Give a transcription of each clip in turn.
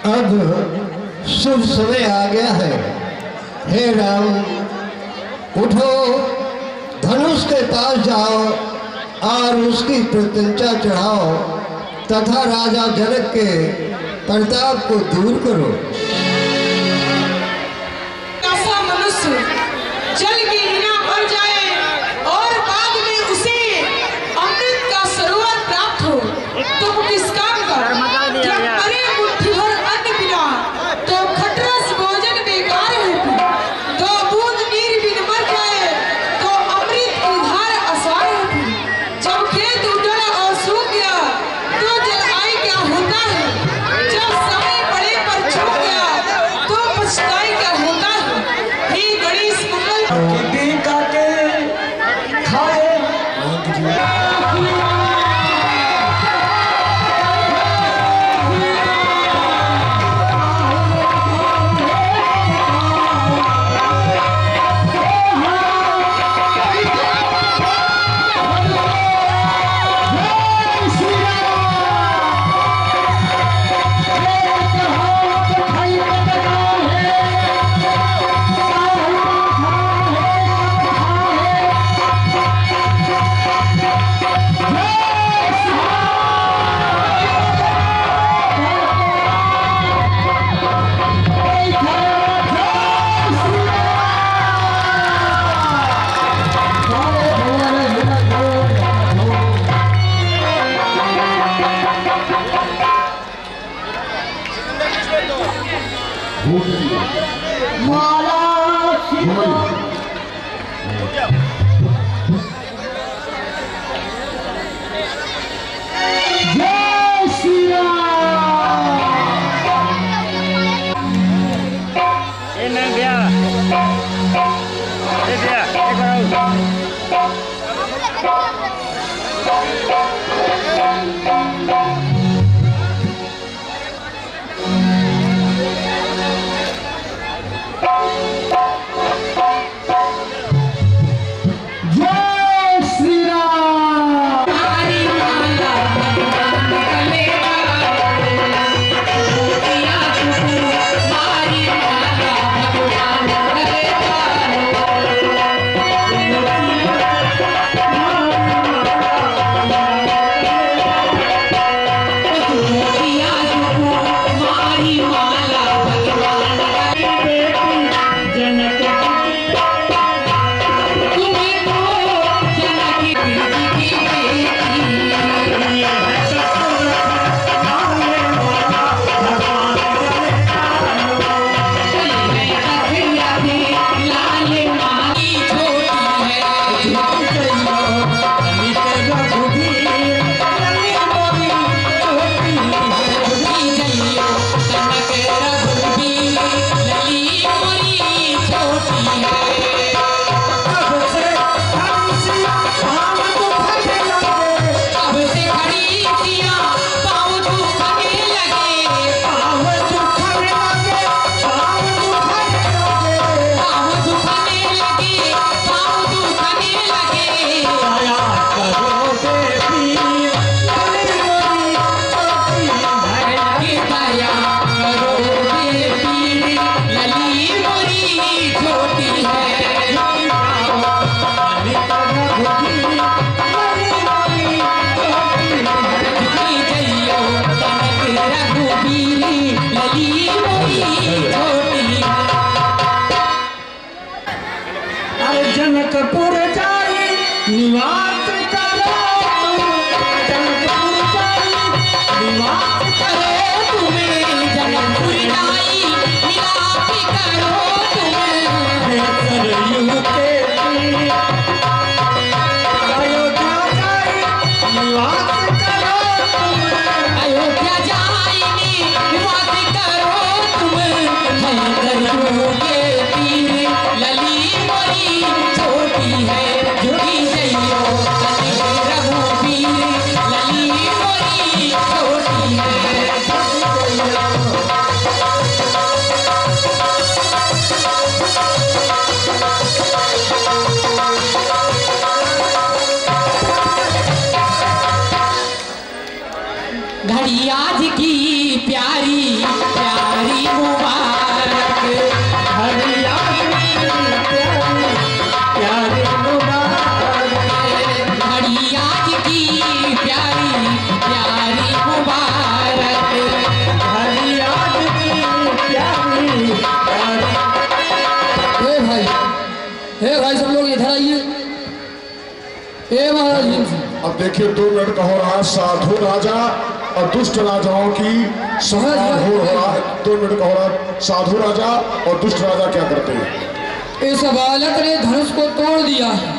अब शुभ समय आ गया है। हे राम, उठो, धनुष के पास जाओ और उसकी प्रत्यंचा चढ़ाओ तथा राजा जनक के प्रताप को दूर करो। ऐसा मनुष्य जल के बिना मर जाए और बाद में उसे अमृत का सरोवर प्राप्त हो तो किस काम का? जब मरे मुट्ठी भर अन्न बिना तो खटरस भोजन बेकार है। तो बूंद नीर बिन मर जाए तो अमृत की धार आसार है। जब खेत उजड़ा और सूख गया तो जलवायु क्या होता है? जब समय पड़े पर छूट गया तो पछताई क्या होता है? हे गणेश मंगल जनकपुर जाए निवास करो, जनकपुर जाए निवास करो तुम्हें, जनकपुर जाए निवास करो तुम्हें, सरयू के तीर अयोध्या जाए निवास करो तुम्हें, अयोध्या जाए निवास करो तुम्हें, सरयू के तीर लली मोरी छोटी है झुकी जइयो रघुवीर, लली मोरी छोटी है घड़ी आज की प्यारी प्यारी ए महाराज। अब देखिए 2 मिनट का हो रहा है साधु राजा और दुष्ट राजाओं की संवाद हो रहा है। 2 मिनट का हो रहा है साधु राजा और दुष्ट राजा क्या करते हैं। इस बालक ने धनुष को तोड़ दिया है,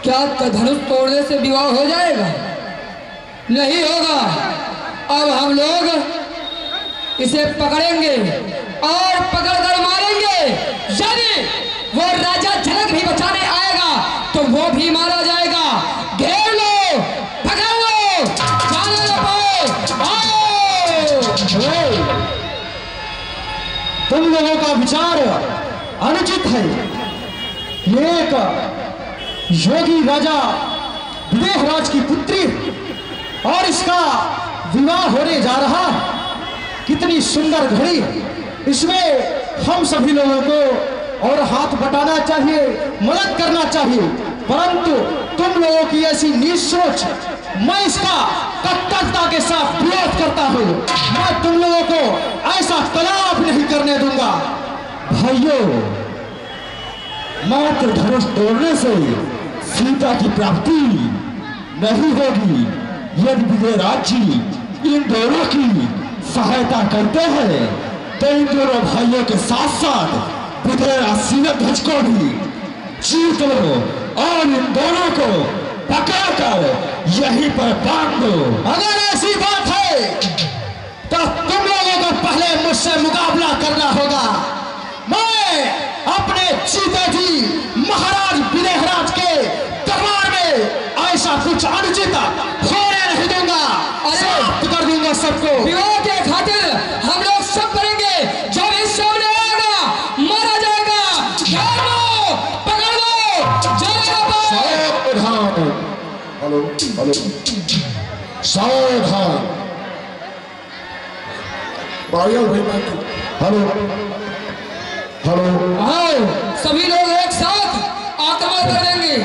क्या धनुष तोड़ने से विवाह हो जाएगा? नहीं होगा। अब हम लोग इसे पकड़ेंगे और पकड़कर मारेंगे। यदि वो राजा जनक भी बचाने आएगा तो वो भी मारा जाएगा। घेर लो, पकड़ लो, जाने न पाए। आओ। तुम लोगों का विचार अनुचित है। ये एक योगी राजा विदेहराज की पुत्री और इसका विवाह होने जा रहा। कितनी सुंदर घड़ी, इसमें हम सभी लोगों को और हाथ बटाना चाहिए, मदद करना चाहिए। परंतु तुम लोगों की ऐसी नीच सोच, मैं इसका कट्टरता के साथ विरोध करता हूँ। मैं तुम लोगों को ऐसा कलाप नहीं करने दूंगा। भाइयों, मात्र धनुष तोड़ने से सीता की प्राप्ति नहीं होगी। यदि विदेहराज जी इन दोनों की सहायता करते हैं तो इन दोनों भाइयों के साथ साथ विदेहराज शीलध्वज को भी जीत लो और इन दोनों को पकड़कर यहीं पर बांध दो। अगर ऐसी बात है तो तुम लोगों को पहले मुझसे मुकाबला करना होगा। मैं अपने जीते जी महाराज विदेहराज के दरबार में ऐसा कुछ अनुचित होने नहीं दूंगा। समाप्त कर दूंगा सबको। विवाह के खातिर हम लोग सब करेंगे। जब इस सामने आएगा मारा जाएगा। पकड़ लो, सावधान। हेलो हेलो, सावधान। Hello hello. आओ, सभी लोग एक साथ आक्रमण कर देंगे।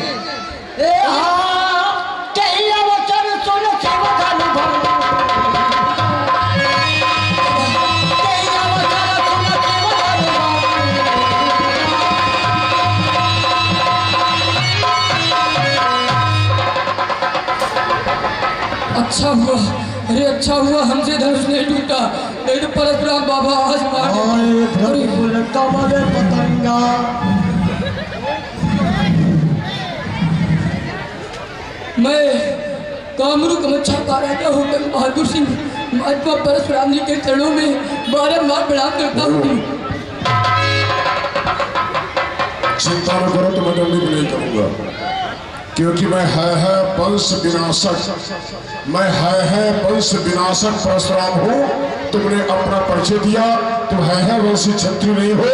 अच्छा हुआ, अरे अच्छा हुआ हमसे धनुष नहीं टूटा, नहीं तो परशुराम बाबा आज पतंगा। मैं कामरूप मच्छर का राजा होकर बहादुर सिंह महात्मा परशुराम जी के चरणों में बारंबार प्रणाम करता हूँ। चिंता न करो तो मैं दंडित नहीं करूंगा, क्योंकि मैं है वंश विनाशक। मैं है वंश विनाशक परशुराम हूँ। तुमने अपना परिचय दिया, तुम है वंशी क्षत्रिय नहीं हो,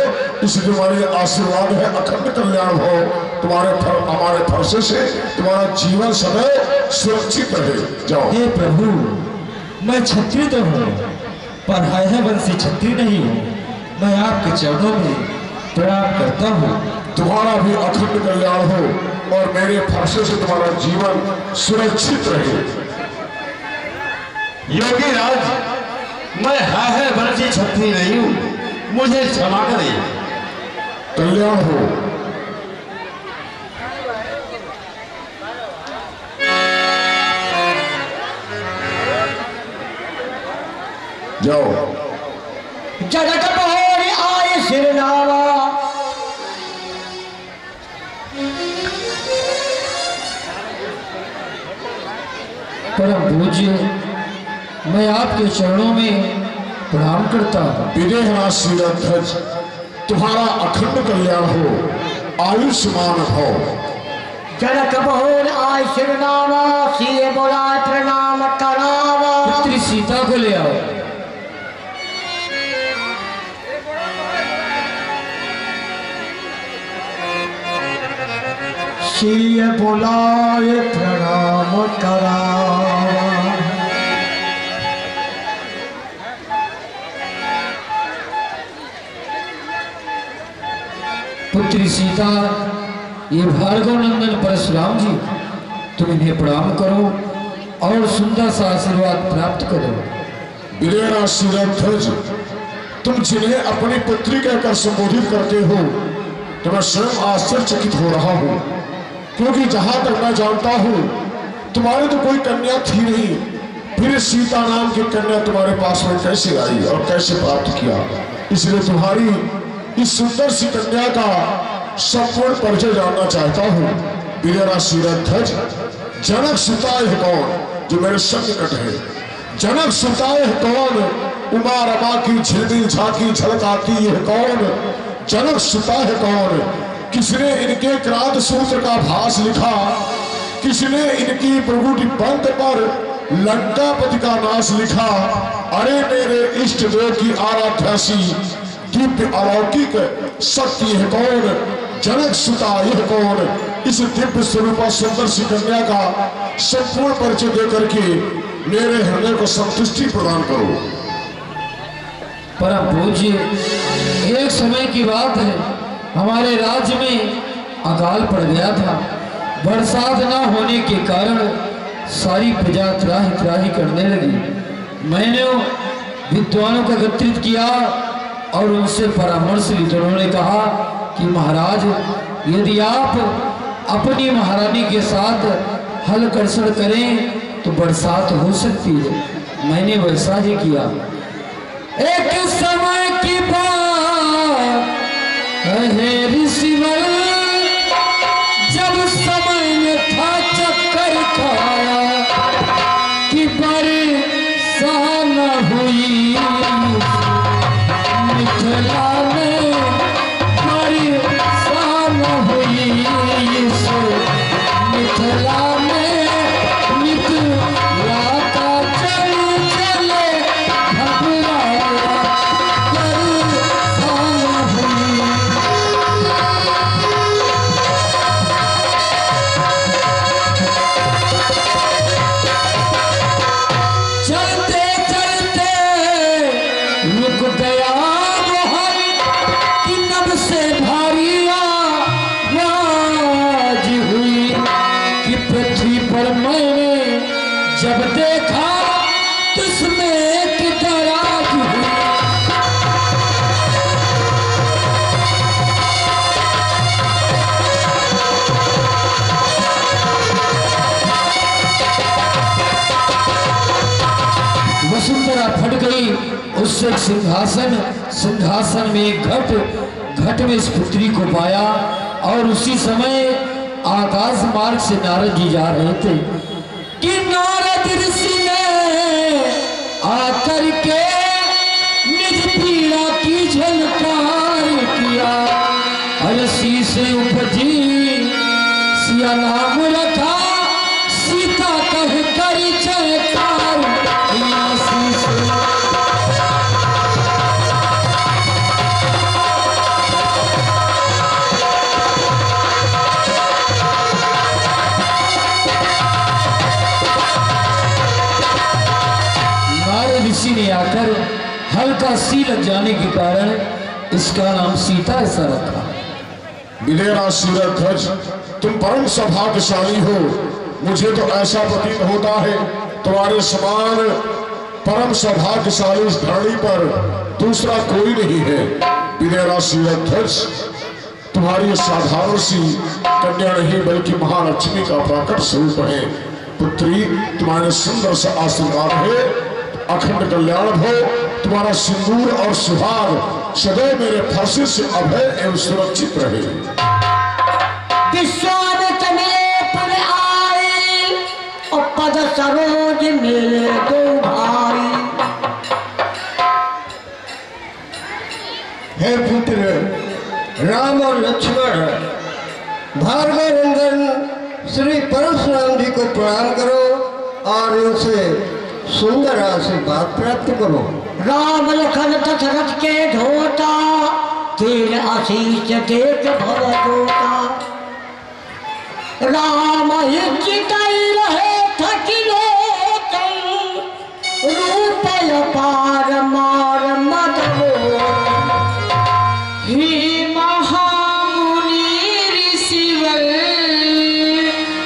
इसलिए तुम्हारे आशीर्वाद है अखंड कल्याण हो। हमारे फरसे से तुम्हारा जीवन सदैव सुरक्षित रहे। जाओ। हे प्रभु, मैं क्षत्रिय तो हूँ पर है वंशी क्षत्रिय नहीं हूँ। मैं आपके चरणों में प्रणाम करता हूँ। तुम्हारा भी अखंड कल्याण हो और मेरे फरसे से तुम्हारा जीवन सुरक्षित रहे। योगी राज, मैं है वंशी क्षत्रिय नहीं हूँ, मुझे क्षमा करें। कल्याण हो। जाओ। जनक बहोरी आए सिरनावा, परम पूज्य, मैं आपके चरणों में प्रणाम करता हूँ। विदेहराज शीलध्वज, तुम्हारा अखंड कल्याण हो, आयुष्मान भव। जनक बहोर आए सिरनावा, सिए बोलाए प्रणाम करावा। पुत्री सीता को ले आओ। सिए बोलाए प्रणाम करावा। पुत्री सीता, ये भार्गव नंदन परशुराम जी, तुम इन्हें प्रणाम करो और सुंदर सा आशीर्वाद प्राप्त करो। विदेहराज शीलध्वज, तुम जिन्हें अपनी पुत्री कहकर संबोधित करते हो तो मैं स्वयं आश्चर्यचकित हो रहा हूँ। क्योंकि जहां तक मैं जानता हूं तुम्हारी तो कोई कन्या थी नहीं, फिर सीता नाम की कन्या तुम्हारे पास में कैसे आई और कैसे प्राप्त किया। इसलिए तुम्हारी इस सुंदर सी कन्या का संपूर्ण परिचय जानना चाहता हूं। वीरेरा शीरध्वज, जनक सुता है कौन जो मेरे सन्निकट है? जनक सुता है कौन? उमा रमा की झिलमिल झांकी झलकाती है कौन? जनक सुता है कौन? किसने इनके क्रांत सूत्र का भास लिखा? किसने इनकी प्रभुति पंथ पर लंकापति का नाश लिखा? अरे मेरे इष्ट देव की आराध्यासी दिव्य अलौकिक शक्ति है कौन? जनक सुता यह कौन? इस दिव्य स्वरूपा सुंदर सी कन्या का संपूर्ण परिचय देकर के मेरे हृदय को संतुष्टि प्रदान करो। परम पूज्य, एक समय की बात है, हमारे राज्य में अकाल पड़ गया था। बरसात न होने के कारण सारी प्रजा त्राही त्राही करने लगी। मैंने विद्वानों को एकत्रित किया और उनसे परामर्श ली। तो उन्होंने कहा कि महाराज, यदि आप अपनी महारानी के साथ हल कर्षण करें तो बरसात हो सकती है। मैंने वैसा ही किया। एक समय की बात है ऋषिवर, जब समय में था चक्कर खाया कि बरसात हुई मिथिला में, बरसात हुई मिथिला में, मिथिला का चल चले घबराया बरसात हुई। चलते चलते रुक गया वो हल कि नभ से भारी आवाज हुई कि पृथ्वी पर मैंने जब देखा तुझमें एक दराज हुई। वसुंधरा फट गई, उससे एक सिंहासन, सिंहासन में एक घट, घट में इस पुत्री को पाया। और उसी समय आकाश मार्ग से नारद जी जा रहे थे कि नारद ऋषि ने आकर के निज पीड़ा की झलकार किया। अलसी से उपजी सिया नाम रखा, सीता कह कर जयकार किया। नारद ऋषि ने आकर हल्का सी लग जाने के कारण इसका नाम सीता ऐसा रखा। वीरेरा शीरध्वज, तुम परम सौभाग्यशाली हो। मुझे तो ऐसा प्रतीत होता है तुम्हारे समान परम सौभाग्यशाली इस धरणी पर दूसरा कोई नहीं है। वीरेरा शीरध्वज, तुम्हारी साधारण सी कन्या नहीं बल्कि महालक्ष्मी का प्रकट स्वरूप है। पुत्री, तुम्हारे सुंदर सा आशीर्वाद है, अखंड कल्याण हो। तुम्हारा सिंदूर और सुहाग सदैव मेरे फरसे से अभय एवं सुरक्षित रहे। विश्वामित्र मिले पद आए और पद सरोज मिले दो भाई। हे पुत्र राम और लक्ष्मण, भार्गव नंदन श्री परशुराम जी को प्रणाम करो और इनसे सुंदर आशीर्वाद प्राप्त करो। राम लखन दशरथ के धोता, तेरे आशीष देख भव जोता। राम चिताई रहे थकिले रूप पार मार मदो। हे महामुनि ऋषिवर,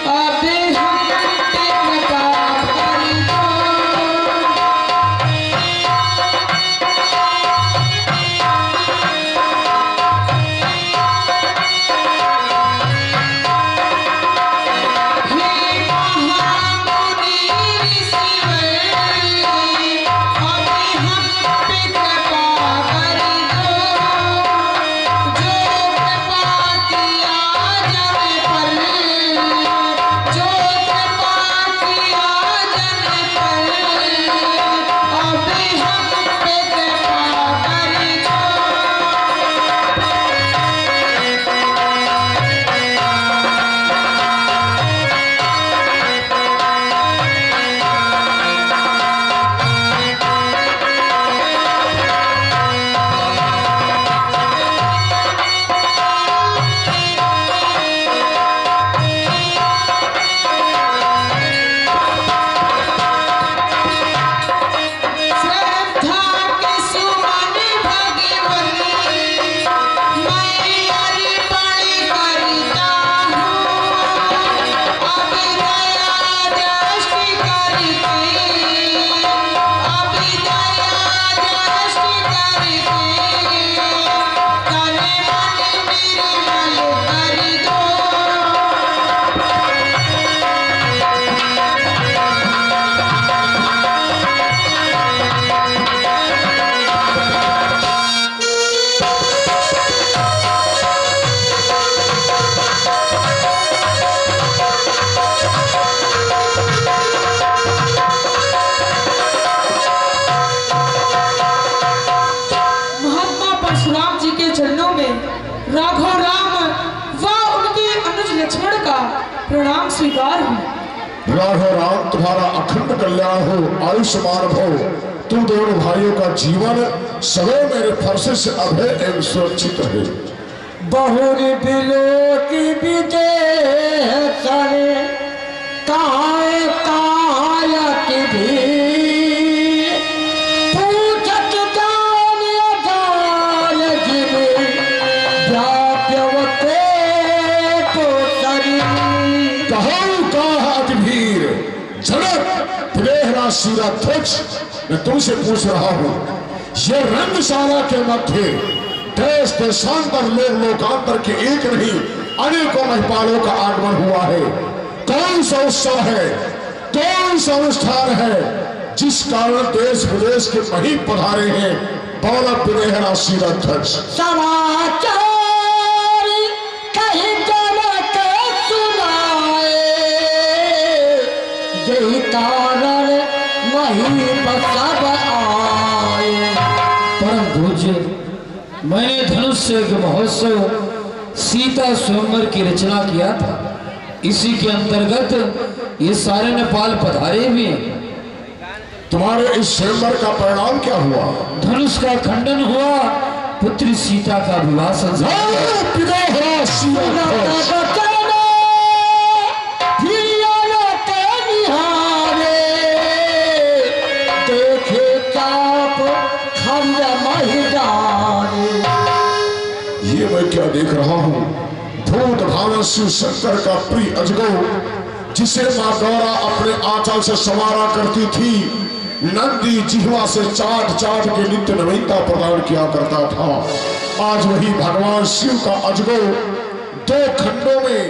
अब हम प्रताप करि दो। प्रणाम स्वीकार हो। राघव राम, तुम्हारा अखंड कल्याण हो, आयुष्मान भव। तुम दोनों भाइयों का जीवन सदैव मेरे फरसे से अभय एवं सुरक्षित रहे। बहुरी बिलो की विदेह सरे कहाए कहायत भी पूछत जान अजान जिने व्याप्यवते तो सरी कहो काहत भीर जनक प्रेहरा सीरा ध्वज, मैं तुमसे पूछ रहा हूँ, ये रंगशाला के मध्य देश देशांतर लोक लोकांतर के एक नहीं अनेकों महिपालों का आगमन हुआ है। कौन सा उत्सव है, कौन सा अनुष्ठान है जिस कारण देश विदेश के मही पधारे हैं? बोला प्रेहरा सीरा ध्वज। समाचार कहीं जनक सुनाए, यही कारण वही सब आए। परम पूज्य, मैंने धनुष से एक महोत्सव सीता स्वयंवर की रचना किया था। इसी के अंतर्गत ये सारे नेपाल पधारे हुए हैं। तुम्हारे इस स्वयंवर का परिणाम क्या हुआ? धनुष का खंडन हुआ, पुत्री सीता का विवाह संस्कार। प्रेहरा सीरा ध्वज। ये मैं क्या देख रहा हूँ? भूत भावन शिव शंकर का प्रिय अजगो, जिसे माँ गौरा अपने आंचल से संवारा करती थी, नंदी जिह्वा से चाट चाट के नित्य नवीनता प्रदान किया करता था। आज वही भगवान शिव का अजगो दो खंडों में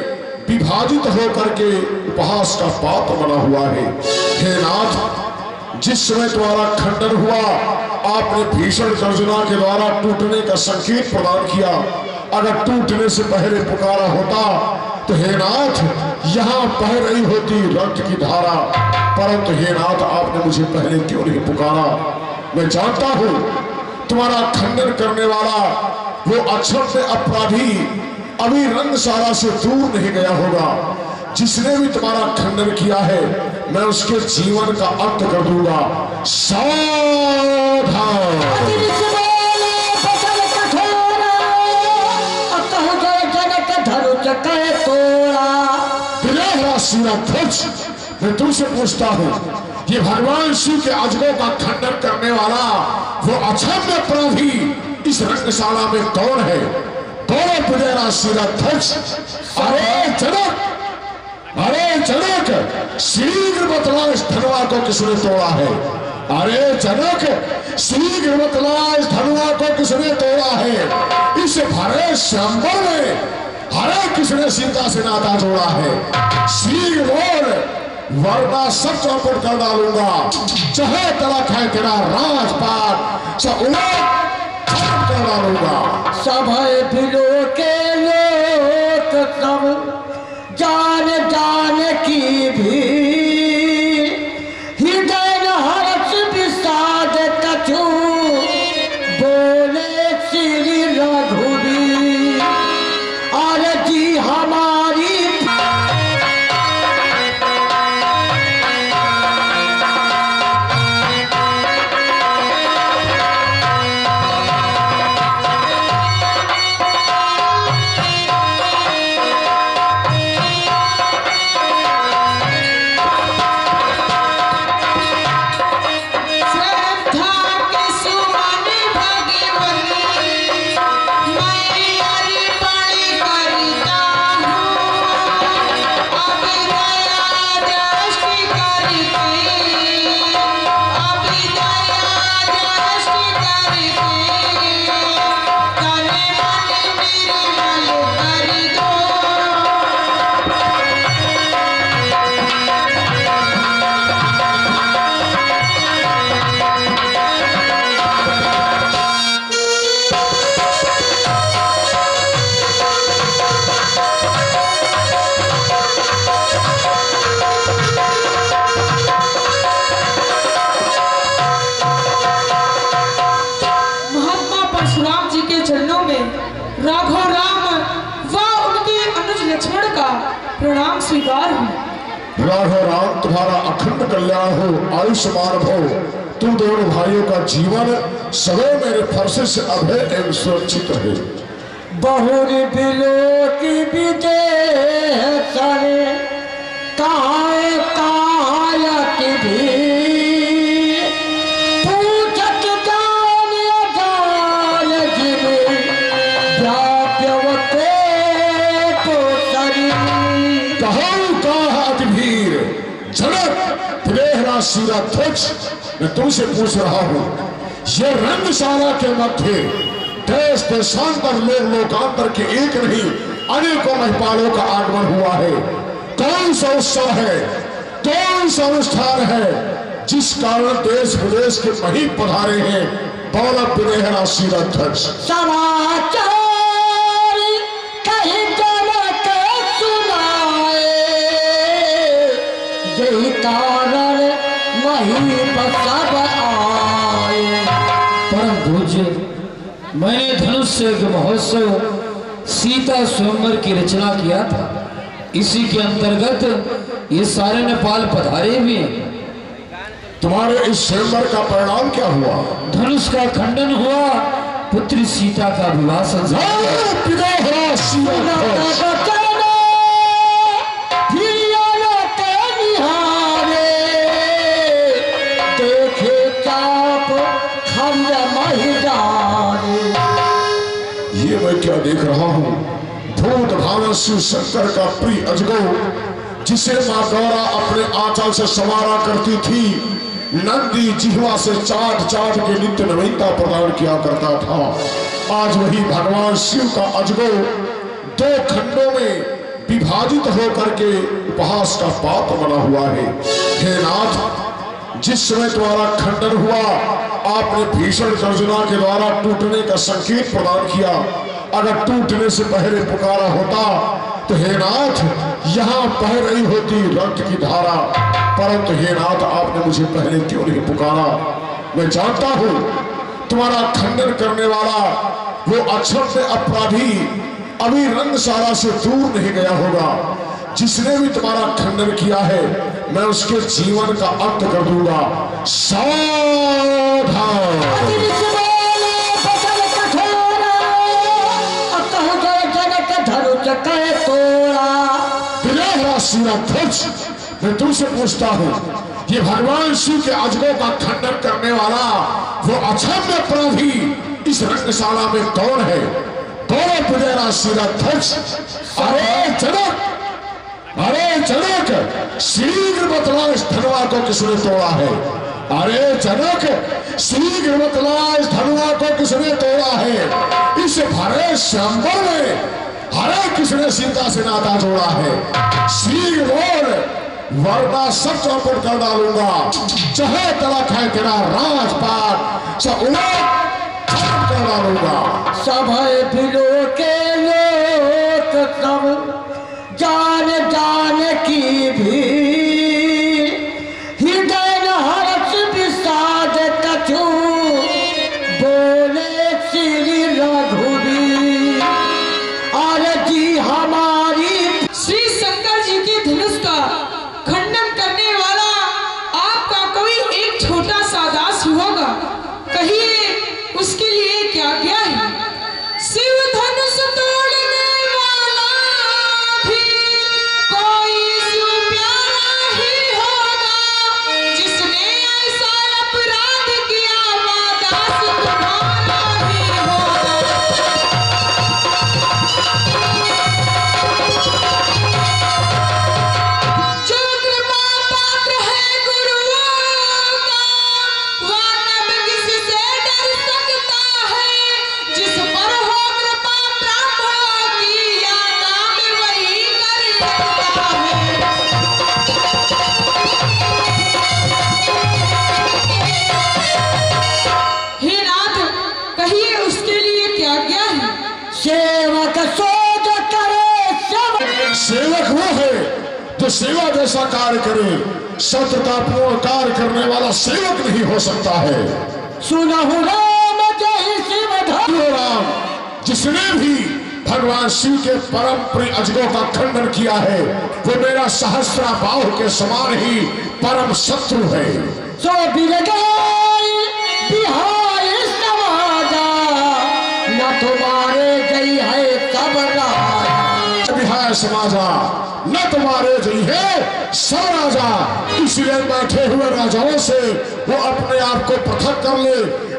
विभाजित होकर के उपहास का पात्र बना हुआ है। हे नाथ, जिस समय तुम्हारा खंडन हुआ, आपने भीषण गर्जना के द्वारा टूटने का संकेत प्रदान किया। अगर टूटने से पहले पुकारा होता तो हे नाथ, यहाँ बह रही होती रक्त की धारा, परंतु हे नाथ, आपने मुझे पहले क्यों नहीं पुकारा? मैं जानता हूँ तुम्हारा खंडन करने वाला वो अक्षर अपराधी अभी रंगशाला से दूर नहीं गया होगा। जिसने भी तुम्हारा खंडन किया है, मैं उसके जीवन का अंत कर दूंगा। सावधान। मैं तुमसे पूछता हूँ, ये भगवान शिव के अजगों का खंडन करने वाला वो अक्षम्य अपराधी इस रंगशाला में कौन है? बोलो प्रेहरा सीरा ध्वज। अरे जनक, अरे जनक, शीघ्र बतला इस धनुआ को किसने तोड़ा है? अरे जनक, शीघ्र बतला इस धनुआ को किसने तोड़ा है? इस भरे श्यामवर में हरे किसने सीता से नाता जोड़ा है? शीघ्र बोल, वरना सब चौपट कर डालूंगा। चाहे तलक है तेरा राजपाट, सब उलट कर डालूंगा। सभय बिलो के लोक सब जान जान की भी हृदय हर्ष विषाद कछु बोले श्री रघुवीर। और जी हमारी प्रणाम स्वीकार हो। राघव राम, तुम्हारा अखंड कल्याण हो, आयुष्मान हो। तुम दोनों भाइयों का जीवन सदैव मेरे फरसे से अभय एवं सुरक्षित रहे। बहुरी बिलो की विदेह सरे कहाँ कायत भी पूछत जान अजान जिवे व्याप्यवते तो सरी कहाँ का अतिभीर जनक प्रेहरा शिराध्यक्ष, मैं तुमसे पूछ रहा हूँ, ये रंगशाला के मध्य देश देशांतर लोक लोकांतर के एक नहीं अनेकों महिपालों का आगमन हुआ है। कौन सा उत्सव है, कौन सा अनुष्ठान है जिस कारण देश विदेश के मही पधारे हैं? बोला प्रेहरा शिराध्यक्ष। समाचार कहीं जनक सुनाए, यही कारण वही सब आए। परम पूज्य, मैंने धनुष से महोत्सव सीता स्वयंवर की रचना किया था। इसी के अंतर्गत ये सारे नेपाल पधारे हुए हैं। तुम्हारे इस स्वयंवर का परिणाम क्या हुआ? धनुष का खंडन हुआ, पुत्री सीता का विवाह ये मैं क्या देख रहा हूँ? भूत भावन शिव शंकर का प्रिय अजगो, जिसे माँ गौरा अपने आंचल से संवारा करती थी, नंदी जिह्वा से चाट चाट के नित्य नवीनता प्रदान किया करता था, आज वही भगवान शिव का अजगो दो खंडों में विभाजित होकर के उपहास का पात्र बना हुआ है। हे नाथ, जिस समय तुम्हारा खंडन हुआ, आपने भीषण गर्जना के द्वारा टूटने का संकेत प्रदान किया। अगर टूटने से पहले पुकारा होता तो हे नाथ, यहाँ बह रही होती रक्त की धारा, परंतु हे नाथ, आपने मुझे पहले क्यों नहीं पुकारा? मैं जानता हूँ तुम्हारा खंडन करने वाला वो अक्षर अपराधी अभी रंगशाला से दूर नहीं गया होगा। जिसने भी तुम्हारा खंडन किया है, मैं उसके जीवन का अंत कर दूंगा। सावधान। मैं तुमसे पूछता हूँ, ये भगवान शिव के अजगों का खंडन करने वाला वो अक्षम्य अपराधी इस रंगशाला में कौन है? कौन पुजारा शिराध्यक्ष? अरे जनक, शीघ्र बतला इस धनुआ को किसने तोड़ा है? अरे जनक, शीघ्र बतला इस धनुआ को किसने तोड़ा है? इस भरे श्यामवर में हरे किसने सीता से नाता जोड़ा है? शीघ्र बोल, वरना सब चौपट कर डालूंगा। चाहे तलक है तेरा राजपाट, सब उलट कर डालूंगा। सभय बिलो के लोक सब जान जान की भी हृदय हर्ष विषाद कछु बोले श्री रघुवीर। और जी हमारी श्री शंकर जी के धनुष का खंडन करने वाला आपका कोई एक छोटा सा दास होगा, कहिए उसके लिए क्या क्या है? शिव धनुष तोड़ने वाला भी कोई शिव प्यारा ही होगा, जिसने ऐसा अपराध किया वह दास तुम्हारा ही होगा। जो कृपा पात्र है गुरुओं का, वह नब किससे डर सकता है? जिस पर हो कृपा ब्राह्मणों की, या काम वही कर सकता है। हे नाथ, कहिए उसके लिए क्या क्या है? सेवक सोच करे सब। सेवक वो है जो सेवा जैसा कार्य करे। सत्यतापूर्ण कार्य करने वाला सेवक नहीं हो सकता है। सुनहु राम जय शिव धनु। राम, जिसने भी भगवान शिव के परम प्रिय अजगों का खंडन किया है, वो मेरा सहस्रा बाहु के समान ही परम शत्रु है। सो बिहार समाजा न तुम्हारे गई है सब राजा। बिहार समाजा न तुम्हारे जई है सब राजा। इसलिए बैठे हुए राजाओं से वो अपने आप को पृथक कर ले,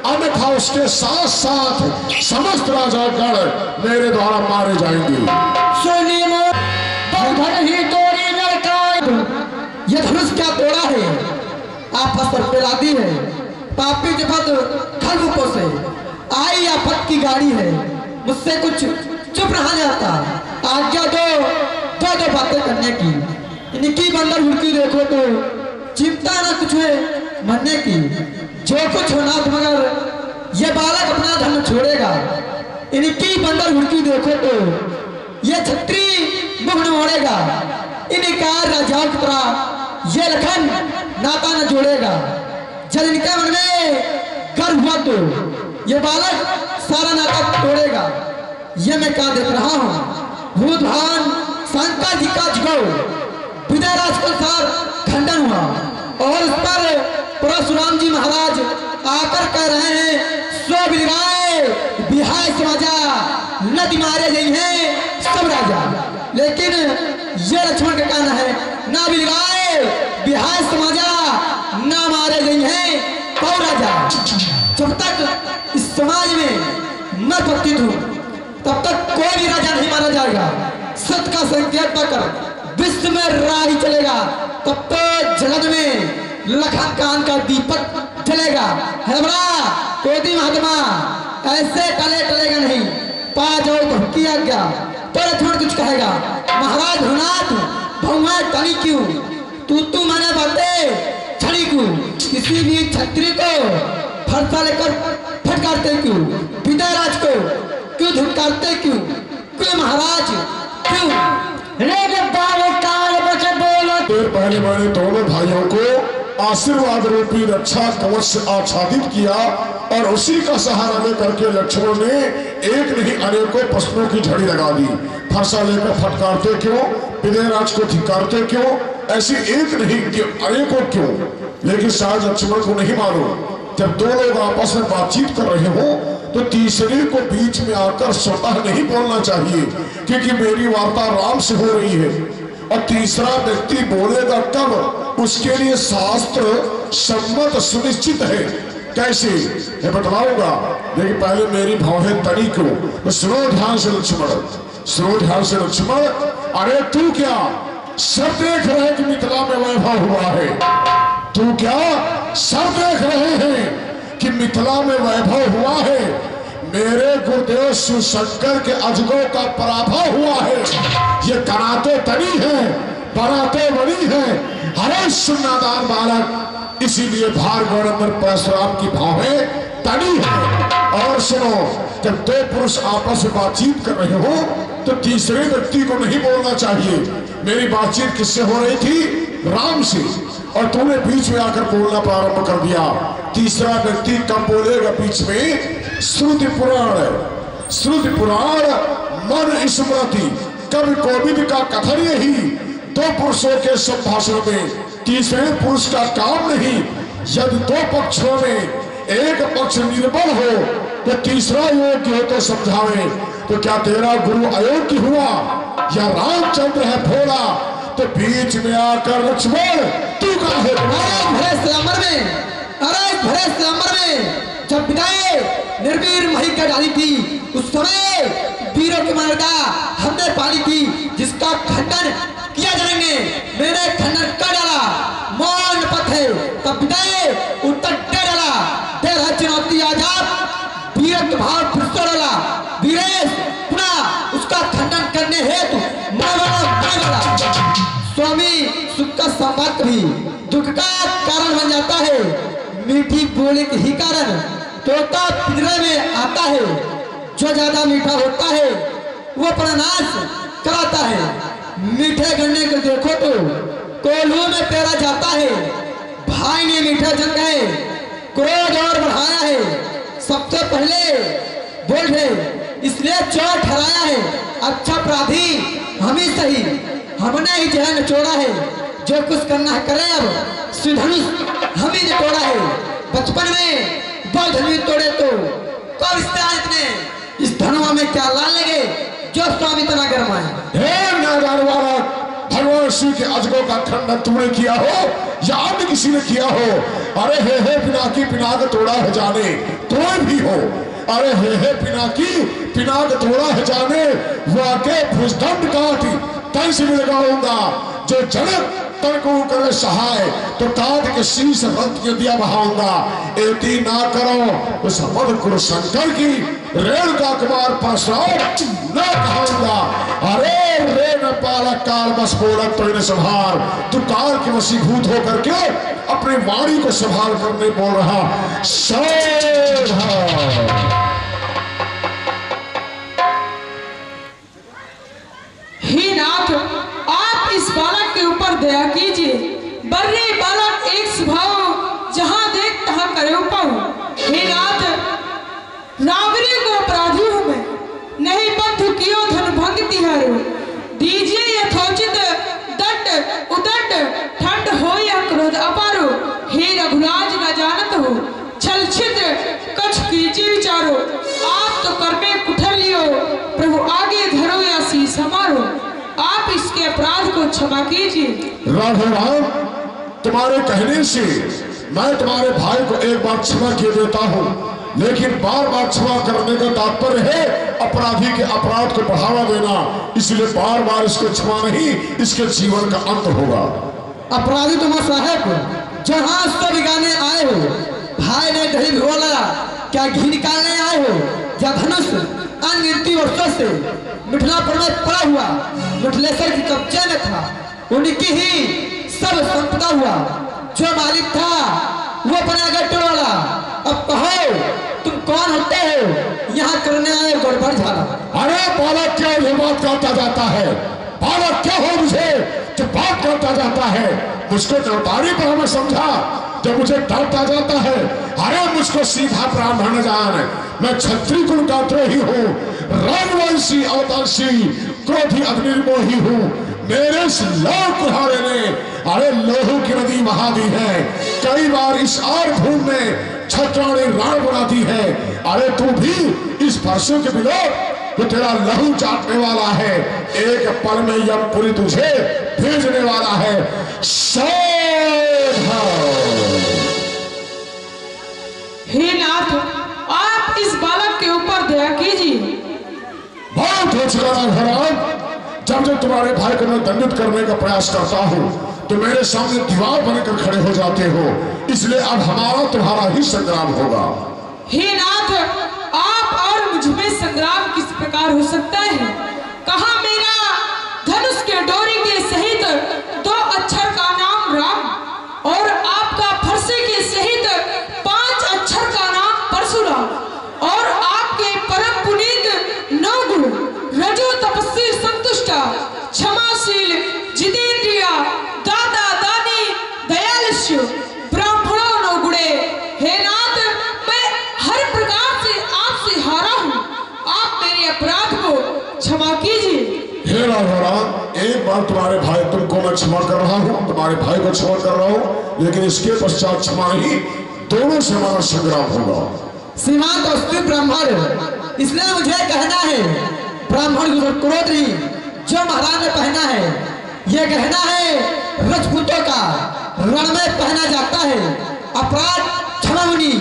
अन्यथा उसके साथ साथ समस्त राजागण मेरे द्वारा मारे जाएंगे। सुनी ही तोड़ी लड़का, ये धनुष क्या तोड़ा है, आपस पर फैला दी है। पापी जफत खलबुकों से आई आफत की गाड़ी है, मुझसे कुछ चुप रहा जाता। आज्ञा दो बातें करने की, इनकी बंदर हुड़की देखो तो चिंता ना कुछ है मरने की। जो कुछ होना तो मगर ये बालक अपना धर्म छोड़ेगा। इनकी बंदर हुड़की देखो तो ये छत्री मुख न मोड़ेगा। इनका राजाओं की तरह ये लखन नाता न जोड़ेगा। जब इनके मन में गर्व हुआ तो ये बालक सारा नाता तोड़ेगा। ये मैं क्या देख रहा हूँ, भूत भान शंकर जी का जगो विजय राज को सार खंडन हुआ और उस पर परशुराम जी महाराज आकर कह रहे हैं, सो बिराए बिहार समाजा नदी मारे गई है सब राजा। लेकिन ये लक्ष्मण का कहना है, ना बिराए बिहार समाजा ना मारे गई है कौ राजा। जब तक इस समाज में मैं उपस्थित हूँ तब तक कोई भी राजा नहीं मारा जाएगा। सत्य का संकेत पाकर विश्व में राही चलेगा, तब तो जगत में लखन कान का दीपक जलेगा। है बड़ा कोई महात्मा ऐसे टलेगा नहीं, पा जाओ तो की आज्ञा तो लक्ष्मण कुछ कहेगा। महाराज भुनाथ भौवा तनी क्यों तू माने बातें छड़ी क्यों, किसी भी छत्री को फरसा लेकर फटकारते क्यों, विजय राज को क्यों धुटकारते क्यों महाराज क्यों। पहले मैंने दोनों भाइयों को आशीर्वाद रूपी रक्षा कवच से आच्छादित किया और उसी का सहारा लेकर के लक्ष्मण ने एक नहीं अनेकों प्रश्नों की झड़ी लगा दी। फरसा लेकर फटकारते क्यों, विजयराज को धिक्कारते क्यों, ऐसी एक नहीं अनेकों क्यों। लेकिन शायद लक्ष्मण को नहीं मालूम, जब दो लोग आपस में बातचीत कर रहे हो तो तीसरे को बीच में आकर स्वतः नहीं बोलना चाहिए, क्योंकि मेरी वार्ता राम से हो रही है और तीसरा व्यक्ति बोलेगा तब, उसके लिए शास्त्र सम्मत सुनिश्चित है। कैसे मैं बतलाऊंगा, लेकिन पहले मेरी भाव है तनी को तो सुनो ध्यान से लक्ष्मण, सुनो ध्यान से लक्ष्मण। अरे तू क्या सब देख रहे हैं कि मिथिला में वैभव हुआ है, तू क्या सब देख रहे हैं कि मिथिला में वैभव हुआ है, मेरे गुरुदेव शिव शंकर के अजगों का पराभव हुआ है। ये कराते तनी है, बराते बड़ी है, हरे सुन्नादार बालक, इसीलिए भार्गव परशुराम की भावें तनी है। और सुनो, जब दो पुरुष आपस में बातचीत कर रहे हो तो तीसरे व्यक्ति को नहीं बोलना चाहिए। मेरी बातचीत किससे हो रही थी, राम से, और तूने बीच में आकर बोलना प्रारंभ कर दिया। तीसरा व्यक्ति कब बोलेगा बीच में, श्रुति पुराण, श्रुति पुराण मन स्मृति, कवि कोविद का कथन यही, दो पुरुषों के संभाषण में तीसरे पुरुष का काम नहीं। यदि दो पक्षों में एक पक्ष निर्बल हो तो तीसरा योग्य हो तो समझावे। तो क्या तेरा गुरु अयोग्य हुआ या रामचंद्र है भोला, तो बीच में आकर लक्ष्मण तू का है। भरे से अमर में, अरे भरे से अमर में जब विदाई निर्वीर मही का डाली थी, उस समय वीरों की मर्यादा हमने पाली थी, जिसका खंडन किया जाएंगे। मैंने खंडन कर डाला, मौन पथ है तब विदाई उत्तर दे डाला। दे रहा चुनौती आजाद वीर भाव फिर से डाला, वीरेश पुनः उसका खंडन करने हेतु स्वामी सुख का संपर्क भी दुख का कारण बन जाता है। मीठी बोली के ही कारण तोता पिंजरे में आता है, जो ज्यादा मीठा होता है वो प्रनाश कराता है। मीठे गन्ने को देखो तो कोल्हू में पेरा जाता है। भाई ने मीठा जल गए, क्रोध और बढ़ाया है। सबसे पहले बोल रहे इसलिए चोर ठहराया है। अच्छा अपराधी हम ही सही, हमने ही जो है निचोड़ा है। जो कुछ करना है करें, अब सुधनुष हम ही निचोड़ा है। बचपन में दो धनुष तोड़े तो कब इतने इस धनुआ में क्या लाल लगे जो स्वामी इतना गर्मा है। हे नादान बालक, भगवान शिव के अजगों का खंडन तुमने किया हो या अन्य किसी ने किया हो? अरे हे पिनाकी पिनाक तोड़ा है जाने, कोई भी हो। अरे हे पिनाकी पिनाक तोड़ा है जाने, वाके भुजदंड काटी तन से लगाऊंगा। जो जनक तन को करे सहाय, तो तात के शीश रक्त के दिया बहाऊंगा। एती ना करो उस मद गुरु शंकर की रेणुका कुमार परशुराम न कहाऊंगा। अरे रे न पालक काल बस बोलक तो इन्हें संभाल। तू काल के वशीभूत होकर के अपनी वाणी को संभाल करने बोल रहा। हे नाथ, आप इस बालक के ऊपर दया कीजिए। बर्रे बालक एक स्वभाव, जहां देख तहां करे पाऊं। हे नाथ, नागरिक को अपराधी हूं मैं, नहीं बंधु कियो धन भंग तिहारो। दीजिए यथोचित दंड उदंड, ठंड हो या क्रोध अपारो। हे रघुराज न जानत हो, छल छिद्र कछ कीजिए विचारो। आप तो कर में कुठल लियो, प्रभु आगे धरो या शीस हमारो। आप इसके अपराध को क्षमा कीजिए। राधे राम, तुम्हारे कहने से मैं तुम्हारे भाई को एक बार क्षमा किए देता हूँ, लेकिन बार बार क्षमा करने का तात्पर्य है अपराधी के अपराध को बढ़ावा देना। इसलिए बार बार इसको क्षमा नहीं, इसके जीवन का अंत होगा। अपराधी तुम साहेब जहां उसको बिगाने आए हो, भाई ने दही भिगोला, क्या घी निकालने आए हो? या धनुष अनगिनती वर्षों से मिथिलापुर में पड़ा हुआ मिथिलेश्वर की कब्जे में था, उनकी ही सब संपदा हुआ। जो मालिक था वो बना गट्टू वाला। अब कहो तुम कौन होते हो, यहाँ करने आए गड़बड़ झाला। अरे बालक क्या ये बात करता जाता है? बालक क्या हो मुझे जो बात करता जाता है? मुझको नौतारी पर हमें समझा, जब मुझे डरता जाता है। अरे मुझको सीधा ब्राह्मण जान, मैं क्षत्रिय कुल का द्रोही हूँ, राजवंशी अवतांशी क्रोधी अग्निर्मोही हूँ। मेरे इस लौह कुल्हाड़े ने अरे लोहू की नदी बहा दी है। कई बार इस आर भूमि में छत्राणी राण बना दी है। अरे तू भी इस परसों के विरोध तो तेरा लहू चाटने वाला है। एक पल में यमपुरी तुझे भेजने वाला है। हे नाथ, आप इस बालक के ऊपर दया कीजिए। बहुत हो चुका राघव, जब जब तुम्हारे भाई को मैं दंडित करने का प्रयास करता हूँ तो मेरे सामने दीवार बनकर खड़े हो जाते हो। इसलिए अब हमारा तुम्हारा ही संग्राम होगा। हे नाथ, आप और मुझ में संग्राम किस प्रकार हो सकता है? कहा मेरा धनुष के डोरी के सहित 2 अक्षर का नाम राम, और आपका फरसे के सहित 5 अक्षर का नाम परशुराम, और आपके परम पुनीत 9 गुण रजो तपस्वी संतुष्टा क्षमाशील जितेंद्रिया दादा दानी दयालु ब्राह्मणों 9 गुणे। हे नाथ, मैं हर प्रकार से आपसे हारा हूँ, आप मेरे अपराध को क्षमा कीजिए। हे राघव, एक बार तुम्हारे भाई तुमको मैं क्षमा कर रहा हूँ, तुम्हारे भाई को क्षमा कर रहा हूँ, लेकिन इसके पश्चात क्षमा नहीं, दोनों से हमारा संग्राम होगा। सीमांत अस्तु ब्राह्मण, इसलिए मुझे कहना है ब्राह्मण क्रोध नहीं जो महाराज ने पहना है। यह कहना है राजपूतों का रण में पहना जाता है। अपराध क्षमा होनी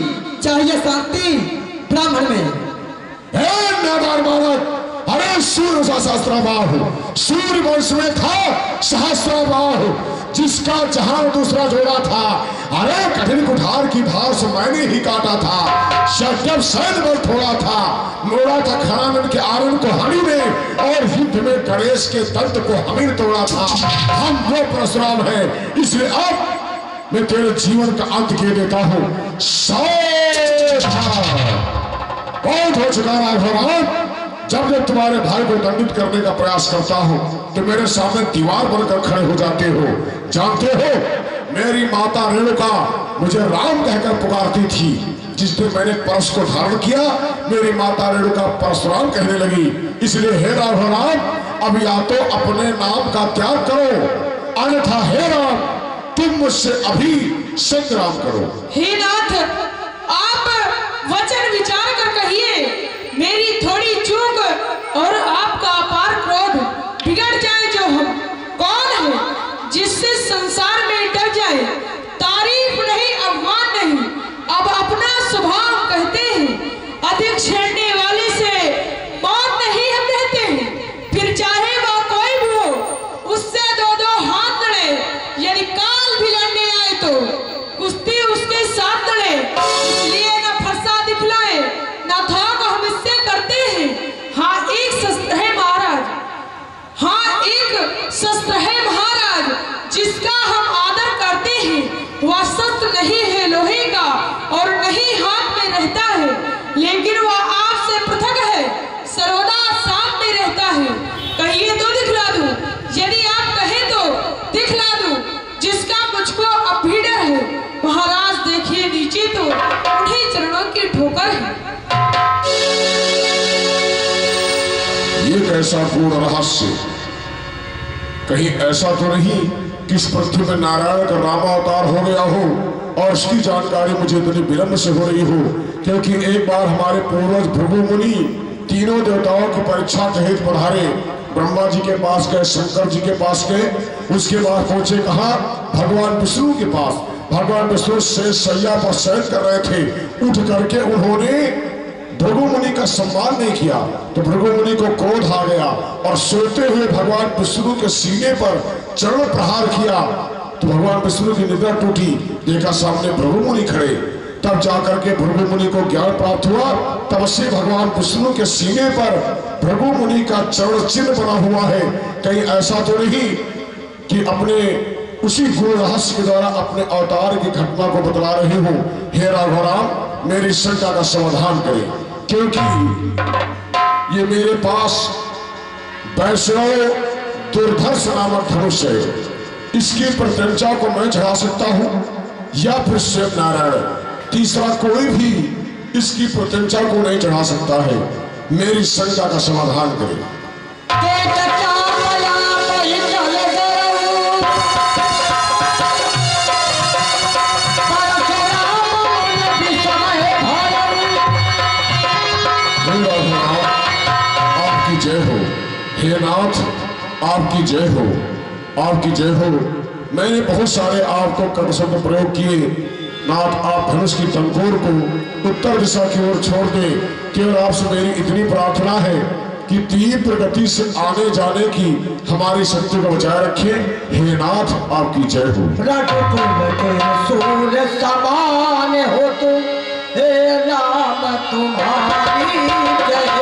चाहिए, शांति ब्राह्मण में। हे नादान बालक, अरे सूर्य सहस्त्रबाहु, सूर्य वंश में था सहस्त्रबाहु, जिसका जहां दूसरा जोड़ा था। अरे कठिन कुठार की धार से मैंने ही काटा था। जब सैन्य बल थोड़ा था, मोड़ा था खरानन के आरण को हनी ने, और युद्ध में गणेश के दंत को हमीर तोड़ा था। हम वो परशुराम है, इसलिए अब मैं तेरे जीवन का अंत किए देता हूँ। बहुत हो चुका राघव, जब जब तुम्हारे भाई को दंडित करने का प्रयास करता हूँ तो मेरे सामने दीवार बनकर खड़े हो जाते हो। जानते हो, मेरी माता रेणुका मुझे राम कहकर पुकारती थी। जिस दिन मैंने परश को धारण किया, मेरी माता रेणुका परशुराम कहने लगी। इसलिए हे राम, अब या तो अपने नाम का त्याग करो, अन्यथा हे राम तुम मुझसे अभी संग्राम करो। हे नाथ, आप वचन विचार कर कहिए, मेरी थोड़ी चूक और आपका अपार क्रोध बिगड़ जाए जो हम कौन है जिससे संसार में डर जाए। तारीफ नहीं, अपमान नहीं, अब अपना स्वभाव कहते हैं। अधिक छेड़ने वाले से मौत नहीं हम कहते हैं। फिर चाहे वह कोई भी हो, उससे दो दो हाथ लड़े, यदि काल भी लड़ने आए तो कुश्ती उसके साथ लड़े। इसलिए न फरसा दिखलाए न थोक हम इससे करते हैं। हाँ एक शस्त्र है महाराज, हाँ एक शस्त्र है महाराज, जिसका हम आदर करते हैं। वह शस्त्र नहीं है लोहे का और नहीं हाथ में रहता है, लेकिन वह आपसे पृथक है, सर्वदा साथ में रहता है। कहिए तो दिखला दूं, यदि आप कहें तो दिखला दूं, जिसका मुझको अब भी डर है। महाराज देखिए नीचे तो उन्हीं चरणों की ठोकर है। ये कैसा गूढ़ रहस्य, कहीं ऐसा तो नहीं कि इस पृथ्वी में नारायण का रामावतार हो गया हो और उसकी जानकारी मुझे इतनी विलंब से हो रही हो। क्योंकि एक बार हमारे पूर्वज भृगु मुनि तीनों देवताओं की परीक्षा के हेतु पधारे। ब्रह्मा जी के पास गए, शंकर जी के पास गए, उसके बाद पहुंचे कहा भगवान विष्णु के पास। भगवान विष्णु से सैया पर शयन कर रहे थे, उठ करके उन्होंने भृगु मुनि का सम्मान नहीं किया तो भृगु मुनि को क्रोध आ गया और सोते हुए भगवान विष्णु के सीने पर चरण प्रहार किया। तो भगवान विष्णु की निद्रा टूटी, देखा सामने भृगु मुनि खड़े। तब जाकर के भृगु मुनि को ज्ञान प्राप्त हुआ। तब से भगवान विष्णु के सीने पर भृगु मुनि का चरण चिन्ह बना हुआ है। कहीं ऐसा तो नहीं कि अपने उसी गुण रहस्य के द्वारा अपने अवतार की घटना को बतला रहे हो। हे राघवराम, मेरी शंका का समाधान करें, क्योंकि ये मेरे पास वैष्णव दुर्धर्ष नामक धनुष है। इसकी प्रत्यंचा को मैं चढ़ा सकता हूं या फिर स्वयं नारायण, तीसरा कोई भी इसकी प्रत्यंचा को नहीं चढ़ा सकता है। मेरी शंका का समाधान करें। आपकी जय हो हे नाथ, आपकी जय हो, आपकी जय हो। मैंने बहुत सारे आपको कर्म शब्द प्रयोग किए नाथ, आप धनुष की तंकोर को उत्तर दिशा की ओर छोड़ दें। केवल आपसे मेरी इतनी प्रार्थना है कि तीव्र गति से आने जाने की हमारी शक्ति को बचाए रखें। हे नाथ, आपकी जय हो। सूर्य समान हो तुम, हे राम तुम्हारी जय।